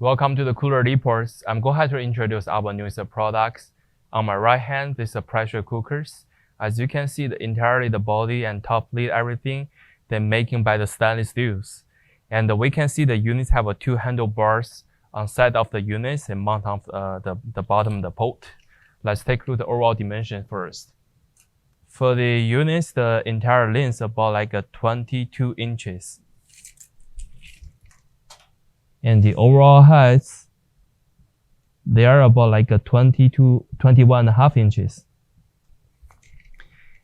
Welcome to the Cooler Reports. I'm going to introduce our newest products. On my right hand, this is pressure cookers. As you can see, entirely the body and top lid, everything, they're making by the stainless steels. And we can see the units have two handlebars on side of the units and mount on the bottom of the pot. Let's take a look at the overall dimension first. For the units, the entire length is about like 22 inches. And the overall heights, they are about like 21.5 inches.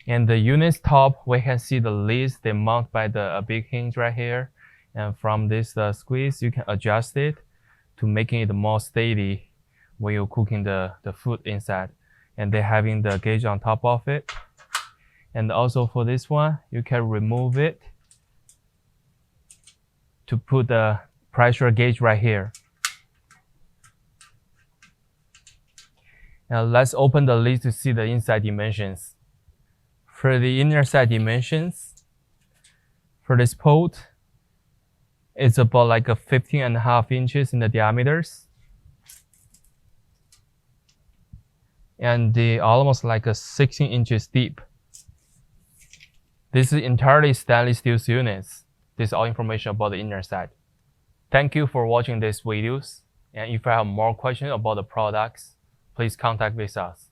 And the unit's top, we can see the lids, they mount by the big hinge right here. And from this squeeze, you can adjust it to making it more steady when you're cooking the food inside. And they're having the gauge on top of it. And also for this one, you can remove it to put the pressure gauge right here. Now let's open the lid to see the inside dimensions. For the inner side dimensions, for this pot, it's about like 15.5 inches in the diameters. And almost like 16 inches deep. This is entirely stainless steel units. This is all information about the inner side. Thank you for watching these videos. And if you have more questions about the products, please contact with us.